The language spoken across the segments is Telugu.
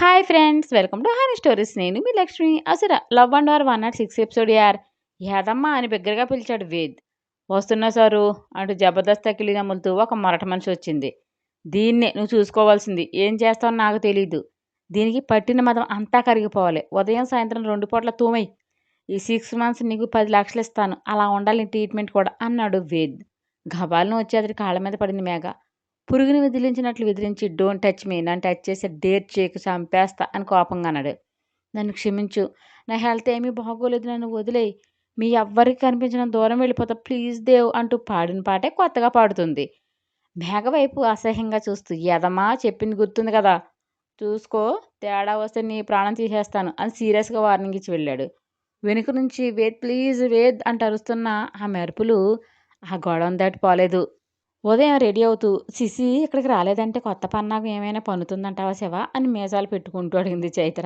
Hi friends, welcome to honey stories. నేను మీ లక్ష్మి. అసలు లవ్ అండ్ వార్ 106 ఎపిసోడ్ యార్. యాదమ్మ అని బిగ్గరగా పిలిచాడు వేద్. వస్తున్నా సారు అంటూ జబర్దస్త్ అకిలి నమ్ములుతూ ఒక మరట మనిషి వచ్చింది. దీన్నే నువ్వు చూసుకోవాల్సింది. ఏం చేస్తావో నాకు తెలీదు. దీనికి పట్టిన మదం అంతా కరిగిపోవాలి. ఉదయం సాయంత్రం 2 పూట్ల తూమై. ఈ 6 months నీకు 10 లక్షలు ఇస్తాను. అలా ఉండాలి నీ ట్రీట్మెంట్ కూడా అన్నాడు వేద్. గబాలను వచ్చి అతడి కాళ్ళ మీద పడింది మేఘ. పురుగుని విదిలించినట్లు విదిలించి డోంట్ టచ్ మీ, నన్ను టచ్ చేస్తే డేర్ చేయకు, చంపేస్తా అని కోపంగా అన్నాడు. నన్ను క్షమించు, నా హెల్త్ ఏమీ బాగోలేదు, నన్ను వదిలేయి, మీ ఎవ్వరికి కనిపించిన దూరం వెళ్ళిపోతా ప్లీజ్ దేవ్ అంటూ పాడిన పాటే కొత్తగా పాడుతుంది. మేఘ వైపు అసహ్యంగా చూస్తూ, ఎదమా చెప్పింది గుర్తుంది కదా, చూసుకో, తేడా వస్తే నీ ప్రాణం తీసేస్తాను అని సీరియస్గా వార్నింగ్ ఇచ్చి వెళ్ళాడు. వెనుక నుంచి వేద్ ప్లీజ్ వేద్ అంటూ అరుస్తున్న ఆ మెరుపులు ఆ గొడవను దాటిపోలేదు. ఉదయం రెడీ అవుతూ, సిసి ఇక్కడికి రాలేదంటే కొత్త పన్నాగం ఏమైనా పన్నుతుందంటావా శివ అని మీసాలు పెట్టుకుంటూ అడిగింది చైత్ర.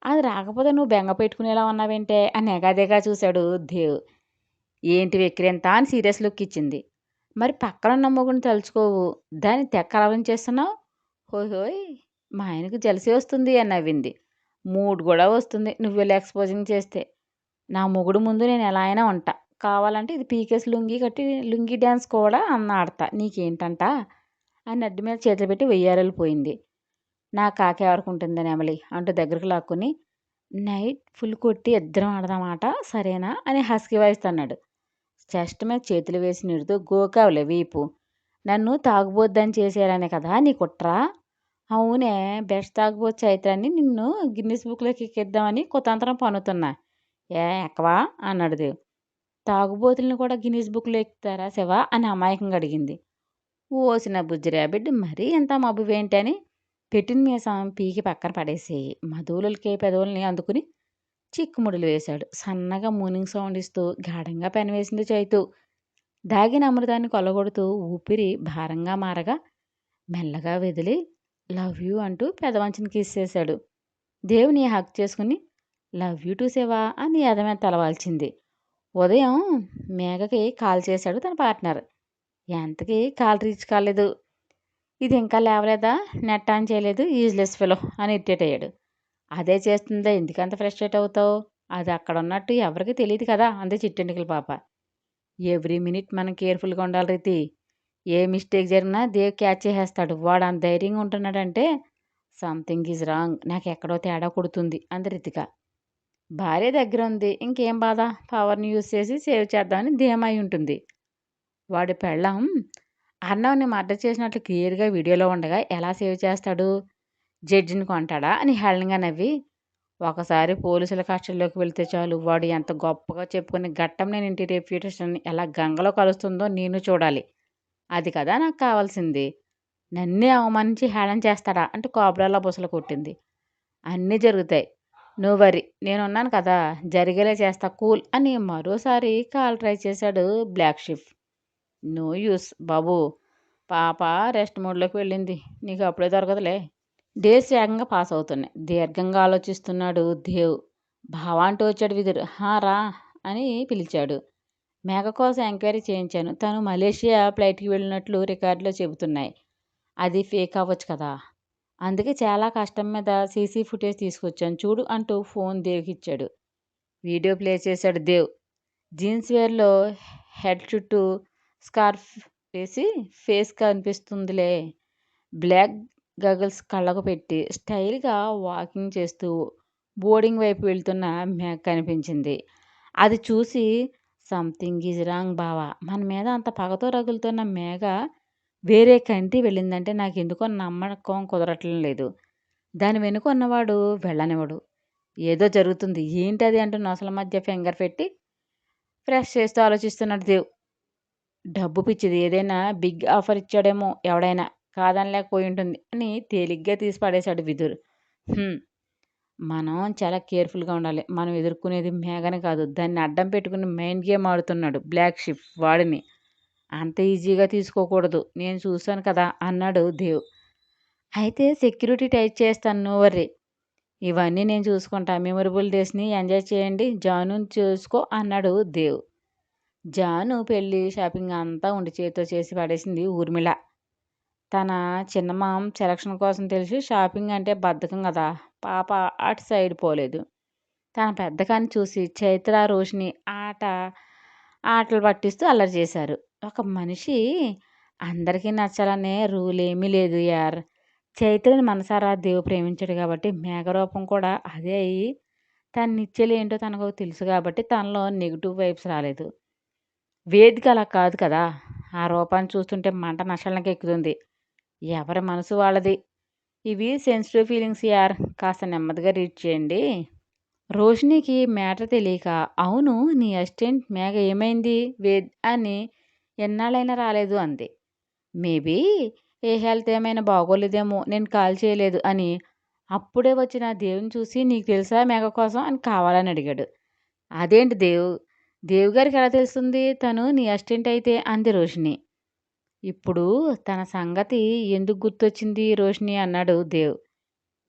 అది రాకపోతే నువ్వు బెంగ పెట్టుకునేలా ఉన్నావేంటే అని ఎగాదిగా చూశాడు దేవ్. ఏంటి వెక్కిరెంత అని సీరియస్ లుక్ ఇచ్చింది. మరి పక్కన నమ్మకుని తలుచుకోవు, దాన్ని తెక్కలవం చేస్తున్నావు. హోయ్ హోయ్, మా ఆయనకు జలసి వస్తుంది అని నవ్వింది. మూడ్ కూడా వస్తుంది నువ్వు వెళ్ళి ఎక్స్పోజింగ్ చేస్తే. నా మొగుడు ముందు నేను ఎలా అయినా ఉంటా, కావాలంటే ఇది పీకేసి లుంగి కట్టి లుంగి డ్యాన్స్ కూడా ఆడతా, నీకేంటంట అని నడ్డి మీద చేతులు పెట్టి వెయ్యారలు పోయింది. నా కాకి ఎవరికి ఉంటుంది నెమలి అంటూ దగ్గరకు లాక్కుని, నైట్ ఫుల్ కొట్టి ఇద్దరం ఆడదామాట సరేనా అని హస్కీ వాయిస్ అన్నాడు. చెస్ట్ మీద చేతులు వేసి నిడుతూ, గోకావులే వీపు, నన్ను తాగుబోద్దని చేసేయాలనే కదా నీ కుట్రా. అవునే, బెస్ట్ తాగుబోతు చైత్రాన్ని నిన్ను గిన్నిస్ బుక్లోకి ఎక్కిద్దామని కుతంత్రం పన్నుతున్నా. ఎక్కవా అన్నాడు దేవ్. తాగుబోతుల్ని కూడా గిన్నీస్ బుక్లో ఎక్కుతారా శివ అని అమాయకంగా అడిగింది. ఓసిన బుజ్జి ర్యాబిడ్ మరీ ఎంత మబ్బువేంటి అని పెట్టిన మీసం పీకి పక్కన పడేసేయి మధువులకి పెదవుల్ని అందుకుని చిక్కుముడులు వేశాడు. సన్నగా మూనింగ్ సౌండ్ ఇస్తూ గాఢంగా పెనవేసింది చైతు. దాగిన అమృతాన్ని కొల్లగొడుతూ ఊపిరి భారంగా మారగా మెల్లగా వెదిలి లవ్ యూ అంటూ పెదవంచిని కిస్ చేశాడు. దేవుని హక్ చేసుకుని లవ్ యూ టు శివ అని ఎదమే తలవాల్చింది. ఉదయం మేఘకి కాల్ చేశాడు తన పార్ట్నర్. ఎంతకీ కాల్ రీచ్ కాలేదు. ఇది ఇంకా లేవలేదా, నెట్ ఆన్ చేయలేదు, యూజ్లెస్ ఫెలో అని ఇరిటేట్ అయ్యాడు. అదే చేస్తుందా, ఎందుకంత ఫ్రస్ట్రేట్ అవుతావు, అది అక్కడ ఉన్నట్టు ఎవరికి తెలియదు కదా అంతే చిట్టెండుకల పాప. ఎవ్రీ మినిట్ మనం కేర్ఫుల్గా ఉండాలి రీతి. ఏ మిస్టేక్ జరిగినా దేవ్ క్యాచ్ చేసేస్తాడు. వాడు అంత ధైర్యంగా ఉంటున్నాడంటే సంథింగ్ ఈజ్ రాంగ్, నాకు ఎక్కడో తేడా కొడుతుంది అంది రితిక. భార్య దగ్గర ఉంది, ఇంకేం బాధ, పవర్ని యూజ్ చేసి సేవ్ చేద్దామని ధీమై ఉంటుంది. వాడి పెళ్ళం అర్ణవ్ని మర్డర్ చేసినట్లు క్లియర్గా వీడియోలో ఉండగా ఎలా సేవ్ చేస్తాడు, జడ్జిని కొంటాడా అని హేళనగా నవ్వి, ఒకసారి పోలీసుల కస్టడీలోకి వెళితే చాలు, వాడు ఎంత గొప్పగా చెప్పుకుని ఘట్టం నేను ఇంటి రెప్యూటేషన్ ఎలా గంగలో కలుస్తుందో నేను చూడాలి, అది కదా నాకు కావాల్సింది. నన్నే అవమానించి హేళన చేస్తాడా అంటూ కోబ్రాలా బుసలు కొట్టింది. అన్నీ జరుగుతాయి, నో వరీ, నేనున్నాను కదా, జరిగేలా చేస్తా కూల్ అని మరోసారి కాల్ ట్రై చేశాడు బ్లాక్ షిప్. నో యూస్ బాబు, పాప రెస్ట్ మోడ్లోకి వెళ్ళింది, నీకు అప్పుడే దొరకదులే. డేస్ వేగంగా పాస్ అవుతున్నాయి. దీర్ఘంగా ఆలోచిస్తున్నాడు దేవ్. భావా అంటూ వచ్చాడు విదురు. రా అని పిలిచాడు. మేఘ కోసం ఎంక్వైరీ చేయించాను, తను మలేషియా ఫ్లైట్కి వెళ్ళినట్లు రికార్డులో చెబుతున్నాయి. అది ఫేక్ అవ్వచ్చు కదా, అందుకే చాలా కష్టం మీద సీసీ ఫుటేజ్ తీసుకొచ్చాను చూడు అంటూ ఫోన్ దేవ్కి ఇచ్చాడు. వీడియో ప్లే చేశాడు దేవ్. జీన్స్ వేర్లో హెడ్ చుట్టూ స్కార్ఫ్ వేసి ఫేస్ కనిపిస్తుందిలే. బ్లాక్ గగల్స్ కళ్ళకు పెట్టి స్టైల్గా వాకింగ్ చేస్తూ బోర్డింగ్ వైపు వెళ్తున్న మేఘ కనిపించింది. అది చూసి సంథింగ్ ఈజ్ రాంగ్ బావా, మన మీద అంత పగతో రగులుతున్న మేఘ వేరే కంట్రీ వెళ్ళిందంటే నాకు ఎందుకో నమ్మకం కుదరట్లం లేదు. దాని వెనుక ఉన్నవాడు వెళ్ళనివాడు. ఏదో జరుగుతుంది, ఏంటది అంటూ నొసల మధ్య ఫింగర్ పెట్టి ఫ్రెష్ చేస్తూ ఆలోచిస్తున్నాడు దేవ్. డబ్బు పిచ్చిది, ఏదైనా బిగ్ ఆఫర్ ఇచ్చాడేమో ఎవడైనా, కాదనలేకపోయి ఉంటుంది అని తేలిగ్గా తీసి పడేశాడు విదుర్. మనం చాలా కేర్ఫుల్గా ఉండాలి. మనం ఎదుర్కొనేది మేఘని కాదు, దాన్ని అడ్డం పెట్టుకుని మైండ్ గేమ్ ఆడుతున్నాడు బ్లాక్ షిప్. వాడిని అంత ఈజీగా తీసుకోకూడదు, నేను చూశాను కదా అన్నాడు దేవ్. అయితే సెక్యూరిటీ టైట్ చేస్తాను, నో వర్రీ, ఇవన్నీ నేను చూసుకుంటా, మెమొరబుల్ డేస్ని ఎంజాయ్ చేయండి, జాను చూసుకో అన్నాడు దేవ్. జాను పెళ్ళి షాపింగ్ అంతా ఉండి చేతితో చేసి పడేసింది ఊర్మిళ. తన చిన్నమామ సెలక్షన్ కోసం తెలిసి షాపింగ్ అంటే బద్ధకం కదా! పాప అటు సైడ్ పోలేదు. తన పెద్దకాన్ని చూసి చైత్ర, రోషిని ఆటలు పట్టిస్తూ అల్లరి చేశారు. ఒక మనిషి అందరికీ నచ్చాలనే రూల్ ఏమీ లేదు యార్. చైత్రని మనసారా దేవుడు ప్రేమించాడు కాబట్టి మేఘరూపం కూడా అదే అయ్యి తన నిత్యలేంటో తనకు తెలుసు కాబట్టి తనలో నెగెటివ్ వైబ్స్ రాలేదు. వేదిక అలా కాదు కదా! ఆ రూపాన్ని చూస్తుంటే మంట నషాలకి ఎక్కుతుంది. ఎవరి మనసు వాళ్ళది. ఇవి సెన్సిటివ్ ఫీలింగ్స్ యార్. కాస్త నెమ్మదిగా రీడ్ చేయండి. రోషినికి మ్యాటర్ తెలియక అవును నీ అసిస్టెంట్ మేఘ ఏమైంది వేద్ అని ఎన్నాళ్ళైనా రాలేదు అంది. మేబీ ఏ హెల్త్ ఏమైనా బాగోలేదేమో నేను కాల్ చేయలేదు అని అప్పుడే వచ్చిన దేవుని చూసి నీకు తెలుసా మేఘ కోసం అని కావాలని అడిగాడు. అదేంటి దేవు గారికి ఎలా తెలుస్తుంది తను నీ అసిస్టెంట్ అయితే అంది రోషిని. ఇప్పుడు తన సంగతి ఎందుకు గుర్తొచ్చింది రోషిని అన్నాడు దేవ్.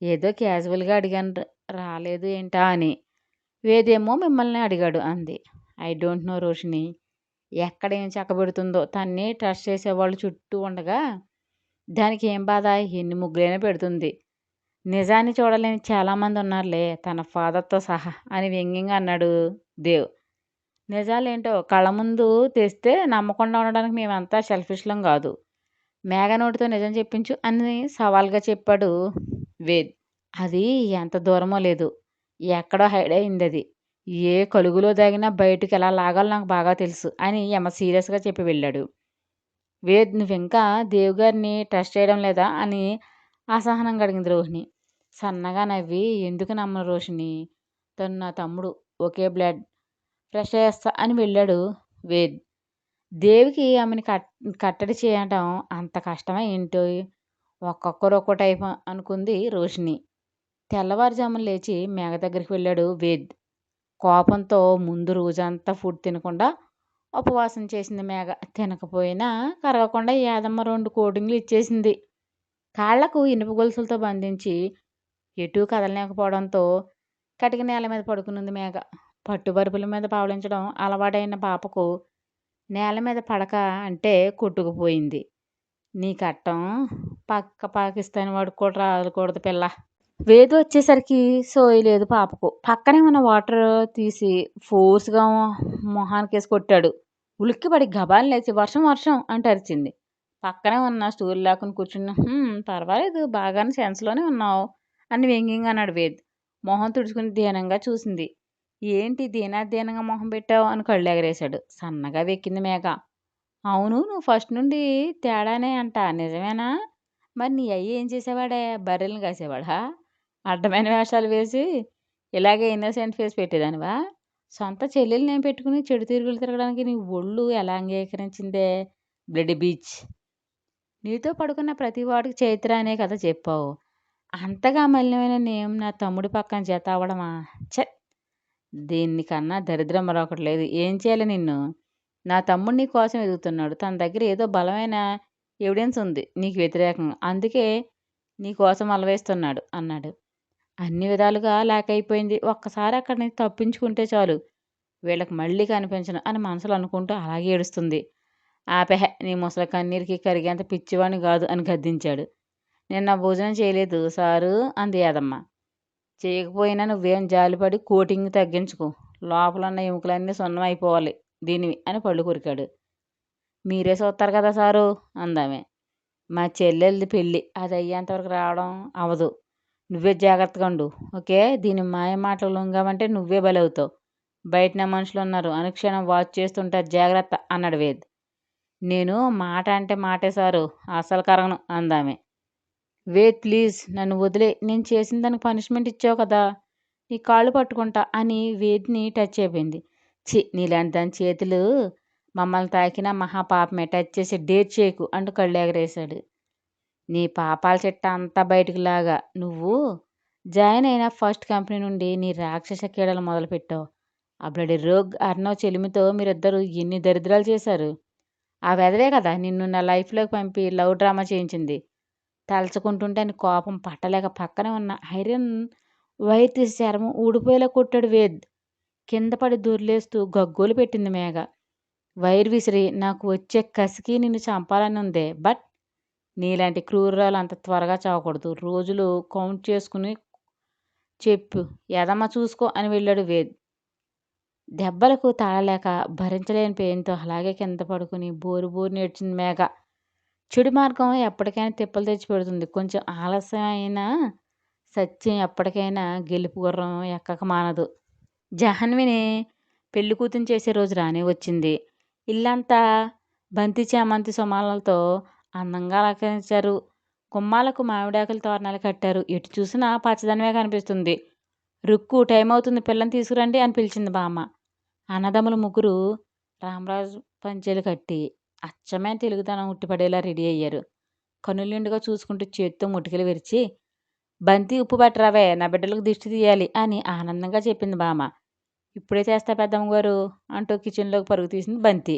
ఏదో క్యాజువల్గా అడిగాను రాలేదు ఏంటా అని. వేదేమో మిమ్మల్ని అడిగాడు అంది. I don't know Roshini. ఎక్కడేం చక్కబెడుతుందో తన్ని ట్రస్ట్ చేసేవాళ్ళు చుట్టూ ఉండగా దానికి ఏం బాధ ఎన్ని ముగ్గులైనా పెడుతుంది. నిజాన్ని చూడలేని చాలామంది ఉన్నారులే తన ఫాదర్తో సహా అని వ్యంగ్యంగా అన్నాడు దేవ్. నిజాలేంటో కళ్ళ ముందు తెస్తే నమ్మకుండా ఉండడానికి మేమంతా సెల్ఫిష్లం కాదు. మేఘ నోటితో నిజం చెప్పించు అని సవాల్గా చెప్పాడు వేద్. అది ఎంత దూరమో లేదు ఎక్కడో హైడ్ అయింది అది. ఏ కలుగులో దాగినా బయటికి ఎలా లాగాలో నాకు బాగా తెలుసు అని యమ సీరియస్గా చెప్పి వెళ్ళాడు. వేద్ నువ్వింకా దేవుగారిని ట్రస్ట్ చేయడం లేదా అని అసహనంగా అడిగింది రోహిణి. సన్నగా నవ్వి ఎందుకు నమ్మను రోషిని, తను నా తమ్ముడు, ఒకే బ్లడ్, ఫ్రెష్ చేస్తా అని వెళ్ళాడు వేద్. దేవికి ఆమెని కట్టడి చేయడం అంత కష్టమే ఏంటో, ఒక్కొక్కరు ఒక్కో టైప్ అనుకుంది రోషిని. తెల్లవారుజామున లేచి మేఘ దగ్గరికి వెళ్ళాడు వేద్. కోపంతో ముందు రోజంతా ఫుడ్ తినకుండా ఉపవాసం చేసింది మేఘ. తినకపోయినా కరగకుండా యాదమ్మ 2 కోటింగ్లు ఇచ్చేసింది. కాళ్లకు ఇనుప గొలుసులతో బంధించి ఎటూ కదలలేకపోవడంతో కటిక నేల మీద పడుకునుంది మేఘ. పట్టుబరుపుల మీద పవలించడం అలవాటైన పాపకు నేల మీద పడక అంటే కొట్టుకుపోయింది. నీ కట్టం పక్క పాకిస్తాన్ వాడికి కూడా రాకూడదు పిల్ల. వేదు వచ్చేసరికి సోయలేదు పాపకు. పక్కనే ఉన్న వాటర్ తీసి ఫోర్స్గా మొహానికేసి కొట్టాడు. ఉలిక్కిపడి గబాలు లేచి వర్షం వర్షం అంటూ అరిచింది. పక్కనే ఉన్న స్టూల్ లాక్కుని కూర్చుని పర్వాలేదు బాగానే సెన్స్లోనే ఉన్నావు అని వ్యంగ్యంగా అన్నాడు వేద్. మొహం తుడుచుకుని దీనంగా చూసింది. ఏంటి దీనంగా మొహం పెట్టావు అని కళ్ళు ఎగరేశాడు. సన్నగా వెక్కింది మేఘ. అవును నువ్వు ఫస్ట్ నుండి తేడానే అంట నిజమేనా? మరి నీ అయ్యి ఏం చేసేవాడే? బర్రెలను కాసేవాడా? అడ్డమైన వేషాలు వేసి ఇలాగే ఇన్నోసెంట్ ఫేస్ పెట్టేదానివా? సొంత చెల్లెలు నేను పెట్టుకుని చెడు తిరుగులు తిరగడానికి నీ ఒళ్ళు ఎలా అంగీకరించిందే బ్లడీ బీచ్. నీతో పడుకున్న ప్రతి వాడికి చైత్ర అనే కథ చెప్పావు. అంతగా మలినమైన నేను నా తమ్ముడి పక్కన జత అవ్వడమా? ఛ! దీనికన్నా దరిద్రం మరొకటి లేదు. ఏం చేయాలి నిన్ను? నా తమ్ముడు నీ కోసం ఎదుగుతున్నాడు. తన దగ్గర ఏదో బలమైన ఎవిడెన్స్ ఉంది నీకు వ్యతిరేకంగా. అందుకే నీ కోసం అలవేస్తున్నాడు అన్నాడు. అన్ని విధాలుగా అయిపోయింది. ఒక్కసారి అక్కడి నుంచి తప్పించుకుంటే చాలు వీళ్ళకి మళ్ళీ కనిపించను అని మనసులో అనుకుంటూ అలాగే ఏడుస్తుంది. ఆపెహ నీ ముసలి కన్నీరికి కరిగేంత పిచ్చివాణ్ణి కాదు అని గద్దించాడు. నిన్న భోజనం చేయలేదు సారు అంది యాదమ్మ. చేయకపోయినా నువ్వేం జాలిపడి కోటింగ్ తగ్గించుకో. లోపలున్న ఎముకలన్నీ సున్నం అయిపోవాలి దీనివి అని పళ్ళు కొరికాడు. మీరే చూస్తారు కదా సారు అందామె. మా చెల్లెలది పెళ్ళి అది అయ్యేంతవరకు రావడం అవదు. నువ్వే జాగ్రత్తగా ఉండు ఓకే. దీని మాయ మాటలు లొంగామంటే నువ్వే బలవుతావు. బయటన మనుషులు ఉన్నారు అనుక్షణం వాచ్ చేస్తుంటారు జాగ్రత్త అన్నాడు వేద్. నేను మాట అంటే మాటే సారు అసలు కరగను అందామె. వేద్ ప్లీజ్ నన్ను వదిలే, నేను చేసిన దానికి పనిష్మెంట్ ఇచ్చావు కదా, నీ కాళ్ళు పట్టుకుంటా అని వేద్ని టచ్ అయిపోయింది. నీలాంటి దాని చేతులు మమ్మల్ని తాకినా మహాపాపమే, టచ్ చేసి డేట్ చేయకు అంటూ కళ్ళు ఎగరేశాడు. నీ పాపాల చిట్ట అంతా బయటికి లాగా నువ్వు జాయిన్ అయిన ఫస్ట్ కంపెనీ నుండి నీ రాక్షస క్రీడలు మొదలుపెట్టావు. ఆ బ్లడీ రోగ్ అర్ణవ్ చెలిమితో మీరిద్దరూ ఎన్ని దరిద్రాలు చేశారు. ఆ వెధవే కదా నిన్ను నా లైఫ్లోకి పంపి లవ్ డ్రామా చేయించింది. తలుచుకుంటుంటే అని కోపం పట్టలేక పక్కనే ఉన్న ఐరన్ వైర్ తీసి చర్మం ఊడిపోయేలా కొట్టాడు వేద్. కింద పడి దొర్లేస్తూ గగ్గోలు పెట్టింది మేఘ. వైర్ విసిరి నాకు వచ్చే కసికి నిన్ను చంపాలని ఉందే బట్ నీలాంటి క్రూరురాలు అంత త్వరగా చావకూడదు. రోజులు కౌంట్ చేసుకుని చెప్పు. ఎదమ్మ చూసుకో అని వెళ్ళాడు వేద్. దెబ్బలకు తాళలేక భరించలేని పెయిన్‌తో అలాగే కింద పడుకుని బోరు బోరున ఏడ్చింది మేఘ. చెడు మార్గం ఎప్పటికైనా తిప్పలు తెచ్చిపెడుతుంది. కొంచెం ఆలస్యం అయినా సత్యం ఎప్పటికైనా గెలుపు గుర్రం ఎక్కక మానదు. జాహ్నవిని పెళ్లి కూతురిని చేసే రోజు రానే వచ్చింది. ఇల్లంతా బంతి చామంతి సుమాలతో అందంగా అలంకరించారు. గుమ్మాలకు మామిడాకుల తోరణాలు కట్టారు. ఎటు చూసినా పచ్చదనమే కనిపిస్తుంది. రుక్కు టైం అవుతుంది, పిల్లని తీసుకురండి అని పిలిచింది బామ్మ. అన్నదమ్ములు ముగ్గురు రామరాజు పంచెలు కట్టి అచ్చమైన తెలుగుతనం ఉట్టిపడేలా రెడీ అయ్యారు. కనులిండుగా చూసుకుంటూ చేత్తో ముటికలు విరిచి, బంతి ఉప్పు పట్టరావే, నా బిడ్డలకు దిష్టి తీయాలి అని ఆనందంగా చెప్పింది బామ్మ. ఇప్పుడే చేస్తా పెద్దమ్మగారు అంటూ కిచెన్లోకి పరుగు తీసింది బంతి.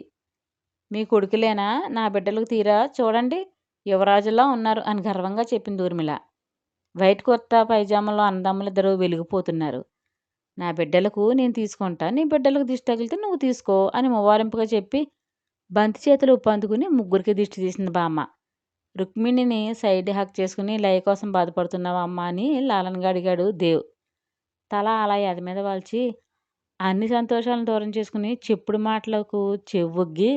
మీ కొడుకులేనా నా బిడ్డలకు తీరా చూడండి, యువరాజులా ఉన్నారు అని గర్వంగా చెప్పింది ఊర్మిళ. వైట్ కుర్తా పైజామాలో అన్నదమ్ములిద్దరూ వెలిగిపోతున్నారు. నా బిడ్డలకు నేను తీసుకుంటా, నీ బిడ్డలకు దిష్టి తగిలితే నువ్వు తీసుకో అని మువారింపుగా చెప్పి బంతి చేతులు ఉప్పు అందుకుని ముగ్గురికి దిష్టి తీసింది బామ్మ. రుక్మిణిని సైడ్ హక్ చేసుకుని లయ కోసం బాధపడుతున్నావా అమ్మ అని లాలనగా అడిగాడు దేవ్. తల అలా ఎద మీద వాల్చి అన్ని సంతోషాలను దూరం చేసుకుని చెప్పుడు మాటలకు చెవ్వొగ్గి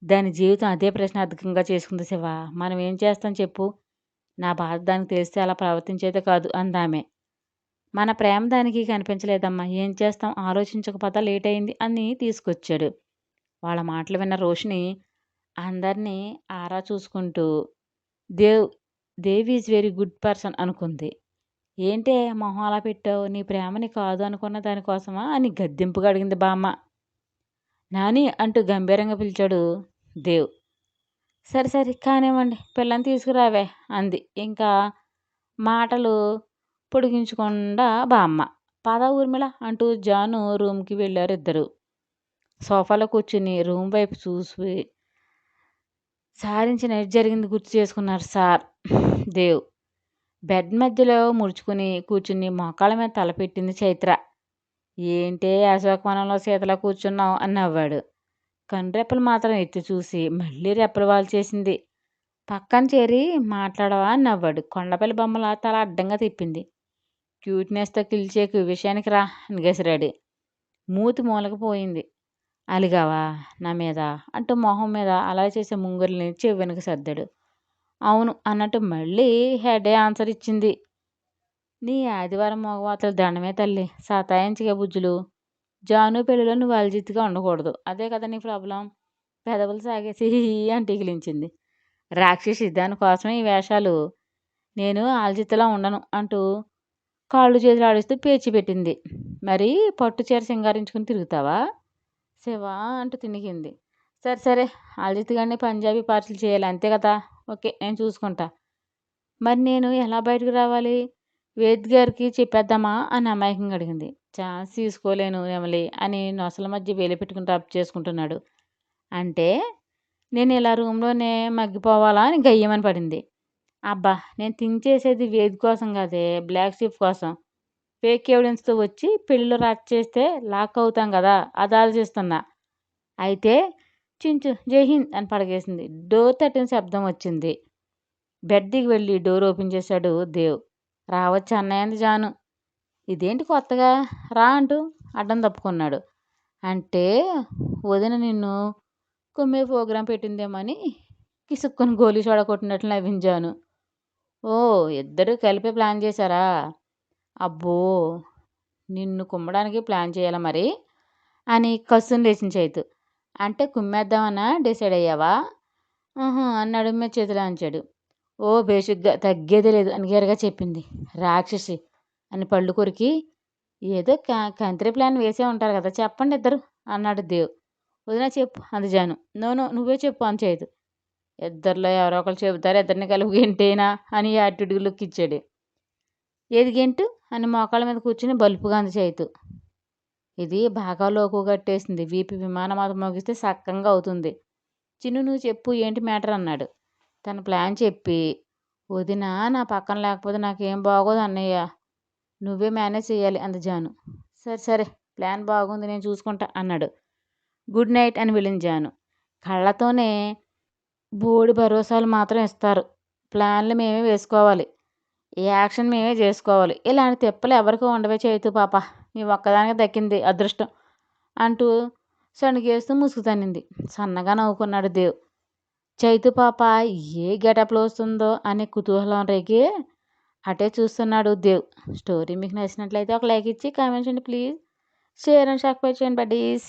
దాని జీవితం అదే ప్రశ్నార్థకంగా చేసుకుంది. శివ, మనం ఏం చేస్తాం చెప్పు, నా బాధ దానికి తెలిస్తే అలా ప్రవర్తించేదే కాదు అందామె. మన ప్రేమ దానికి కనిపించలేదమ్మా, ఏం చేస్తాం, ఆలోచించకపోతే లేట్ అయింది అని తీసుకొచ్చాడు. వాళ్ళ మాటలు విన్న రోషిని అందరినీ ఆరా చూసుకుంటూ Dev is very good person అనుకుంది. ఏంటే మొహం అలా పెట్టావు, నీ ప్రేమని కాదు అనుకున్న దానికోసమా అని గద్దింపుగా అడిగింది బామ్మ. నాని అంటూ గంభీరంగా పిలిచాడు దేవ్. సరే సరే కానివ్వండి, పిల్లని తీసుకురావే అంది ఇంకా మాటలు పొడిగించకుండా బామ్మ. పద ఊర్మిళ అంటూ జాను రూమ్కి వెళ్ళారు ఇద్దరు. సోఫాలో కూర్చుని రూమ్ వైపు చూసి సారించి నైట్ జరిగింది గుర్తు చేసుకున్నారు సార్. దేవ్ బెడ్ మధ్యలో ముడుచుకుని కూర్చుని మోకాళ్ళ మీద తలపెట్టింది చైత్ర. ఏంటే అశోకవనంలో సీతలా కూర్చున్నావు అని నవ్వాడు. కనురెప్పలు మాత్రం ఎత్తి చూసి మళ్ళీ రెప్పలు వాల్చేసింది. పక్కన చేరి మాట్లాడవా అని నవ్వాడు. కొండపల్లి బొమ్మల తల అడ్డంగా తిప్పింది. క్యూట్నెస్తో కిల్చేకు విషయానికి రా అని గసిరాడు. మూతి మూలకి పోయింది. అలిగావా నా మీద అంటూ మొహం మీద అలా చేసే ముంగురుల్ని చెవి సర్దాడు. అవును అన్నట్టు మళ్ళీ హెడే ఆన్సర్ ఇచ్చింది. నీ ఆదివారం మగవాతలు దండమే తల్లి, సతాయించగా బుజ్జులు. జాను పెళ్ళిలో నువ్వు అలజిత్తుగా ఉండకూడదు, అదే కదా నీ ప్రాబ్లం. పెదవులు సాగేసి అని టికిలించింది. రాక్షసి, దానికోసమే ఈ వేషాలు. నేను ఆల్జిత్తులా ఉండను అంటూ కాళ్ళు చేతులు ఆడిస్తూ పేచి పెట్టింది. మరి పట్టు చీర సింగారించుకుని తిరుగుతావా శివా అంటూ తినిగింది. సరే సరే, ఆల్జిత్ గారిని పంజాబీ పార్సిల్ చేయాలి అంతే కదా, ఓకే నేను చూసుకుంటా. మరి నేను ఎలా బయటకు రావాలి, వేద్ గారికి చెప్పేద్దామా అని అమాయకంగా అడిగింది. ఛాన్స్ తీసుకోలేను నెమలి అని నొసల మధ్య వేలు పెట్టుకుని రబ్ చేసుకుంటున్నాడు. అంటే నేను ఇలా రూమ్లోనే మగ్గిపోవాలా అని గయ్యమని పడింది. అబ్బా, నేను థింక్ చేసేది వేద్ కోసం కాదే, బ్లాక్ షిప్ కోసం. ఫేక్ ఎవిడెన్స్తో వచ్చి పెళ్ళిలో రచ్చ చేస్తే లాక్ అవుతాం కదా, అది ఆలోచిస్తున్నా. అయితే చించు జై హింద్ అని పడగేసింది. డోర్ తట్టిన శబ్దం వచ్చింది. బెడ్ దిగి వెళ్ళి డోర్ ఓపెన్ చేశాడు దేవ్. రావచ్చు అన్నయ్య అంది జాను. ఇదేంటి కొత్తగా, రా అంటూ అడ్డం తప్పుకున్నాడు. అంటే వదిన నిన్ను కుమ్మే ప్రోగ్రాం పెట్టిందేమని కిసుక్కుని గోలీ చూడగొట్టినట్లు నవ్వించాను. ఓ, ఇద్దరు కలిపి ప్లాన్ చేశారా? అబ్బో, నిన్ను కుమ్మడానికి ప్లాన్ చేయాలా మరి అని కసుని లేచిన చైతు. అంటే కుమ్మేద్దామన్నా డిసైడ్ అయ్యావా అని నడుము మీద చేతులు అంచాడు. ఓ బేసిక్గా తగ్గేదే లేదు అని గేరగా చెప్పింది. రాక్షసి అని పళ్ళు కొరికి, ఏదో కంత్రి ప్లాన్ వేసే ఉంటారు కదా, చెప్పండి ఇద్దరు అన్నాడు దేవ్. వదినా చెప్పు అంది జాను. నో నువ్వే చెప్పు అని చేయదు. ఇద్దరిలో ఎవరో ఒకరు చెబుతారు, ఇద్దరిని కలిపి గెంటేనా అని యాటిట్యూడ్ లుక్ ఇచ్చాడు. ఏది గెంటు అని మోకాళ్ళ మీద కూర్చుని బలుపుగా అంది చైతు. ఇది బాగా లోకు కట్టేసింది, వీపి విమానమాత మోగిస్తే సక్కంగా అవుతుంది. చిన్ను నువ్వు చెప్పు ఏంటి మ్యాటర్ అన్నాడు. తన ప్లాన్ చెప్పి, వదిన నా పక్కన లేకపోతే నాకేం బాగోదు అన్నయ్య, నువ్వే మేనేజ్ చేయాలి అంది జాను. సరే సరే, ప్లాన్ బాగుంది, నేను చూసుకుంటా అన్నాడు. గుడ్ నైట్ అని వెళ్ళింది జాను. కళ్ళతోనే బోడి భరోసాలు మాత్రం ఇస్తారు ప్లాన్లు మేమే వేసుకోవాలి. ఈ యాక్షన్ మేమే చేసుకోవాలి. ఇలాంటి తిప్పలు ఎవరికి ఉండవే చైతు పాప. నీ ఒక్కదానికి దక్కింది అదృష్టం అంటూ సణుగేస్తూ ముసుగుతన్నింది. సన్నగా నవ్వుకున్నాడు దేవ్. చైతు పాప ఏ గెటప్లో వస్తుందో అనే కుతూహలం రేగి అటే చూస్తున్నాడు దేవ్. స్టోరీ మీకు నచ్చినట్లయితే ఒక లైక్ ఇచ్చి కామెంట్ చేయండి ప్లీజ్. షేర్ అండ్ సబ్స్క్రైబ్ చేయండి బడ్డీస్.